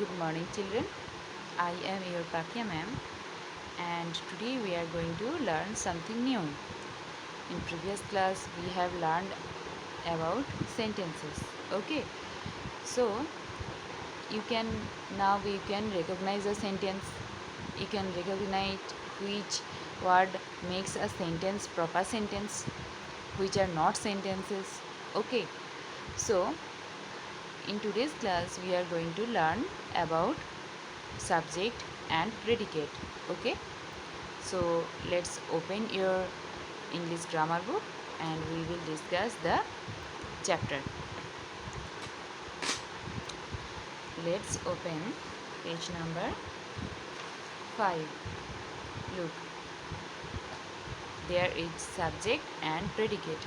Good morning, children. I am your Pakya ma'am, and today we are going to learn something new. In previous class, we have learned about sentences. Okay, so you can recognize a sentence. You can recognize which word makes a sentence proper sentence, which are not sentences. Okay, so in today's class, we are going to learn about subject and predicate. Okay, so let's open your English grammar book and we will discuss the chapter. Let's open page number 5. Look, there is subject and predicate.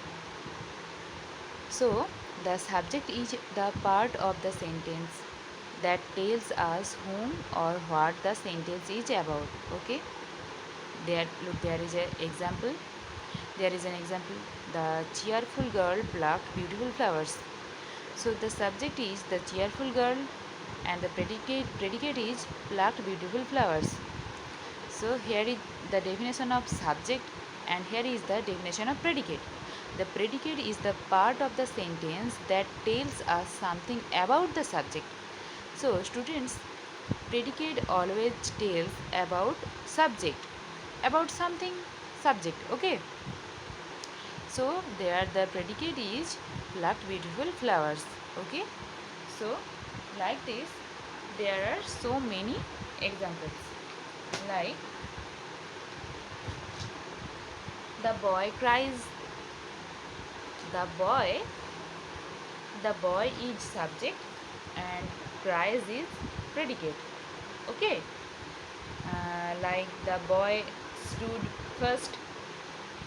So the subject is the part of the sentence that tells us whom or what the sentence is about. Okay, there is an example. There is an example. The cheerful girl plucked beautiful flowers. So the subject is the cheerful girl and the predicate is plucked beautiful flowers. So here is the definition of subject and here is the definition of predicate. The predicate is the part of the sentence that tells us something about the subject. So students, predicate always tells about subject, about something subject. Okay, so there the predicate is plucked beautiful flowers. Okay, so like this there are so many examples, like the boy cries. The boy is subject and cries is predicate. Okay, like the boy stood first.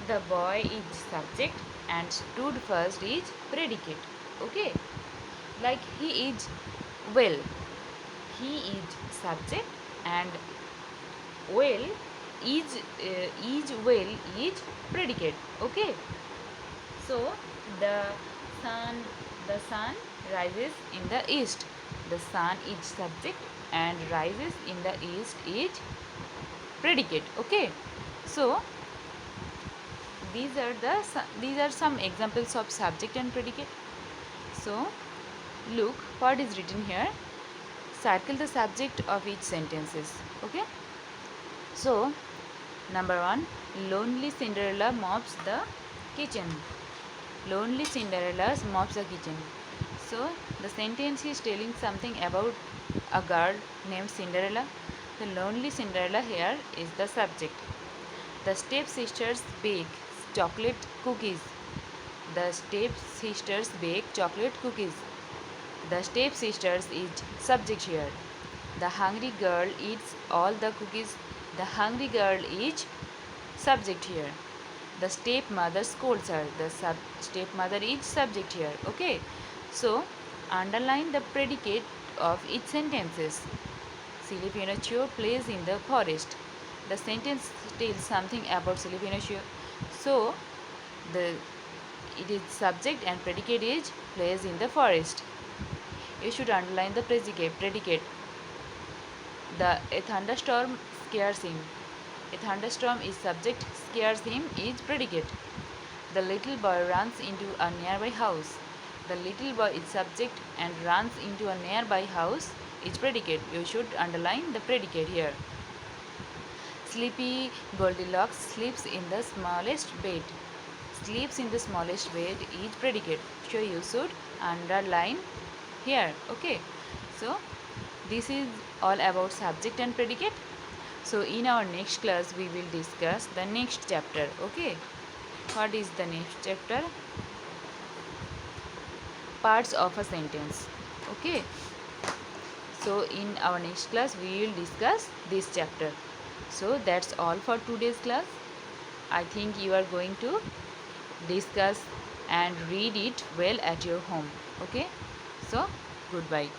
The boy is subject and stood first is predicate. Okay, like he is well. He is subject and well is well is predicate. Okay, so the sun the sun rises in the east. The sun is subject and rises in the east is predicate. Okay, so these are some examples of subject and predicate. So look what is written here. Circle the subject of each sentences. Okay, so number 1, lonely Cinderella mops the kitchen. Lonely Cinderella mops the kitchen. So the sentence is telling something about a girl named Cinderella. The lonely Cinderella here is the subject. The stepsisters bake chocolate cookies. The stepsisters bake chocolate cookies. The stepsisters is subject here. The hungry girl eats all the cookies. The hungry girl is subject here. The stepmother scolds her. The stepmother is subject here. Okay, so underline the predicate of each sentences. Silly Pinocchio plays in the forest. The sentence tells something about Silly Pinocchio. So it is subject and predicate is plays in the forest. You should underline the predicate. A thunderstorm scares him. A thunderstorm is subject, scares him is predicate. The little boy runs into a nearby house. The little boy is subject and runs into a nearby house is predicate. You should underline the predicate here. Sleepy Goldilocks sleeps in the smallest bed. Sleeps in the smallest bed is predicate. So you should underline here. Okay, so this is all about subject and predicate. So in our next class we will discuss the next chapter. Okay, what is the next chapter? Parts of a sentence. Okay, so in our next class we will discuss this chapter. So that's all for today's class. I think you are going to discuss and read it well at your home. Okay, so goodbye.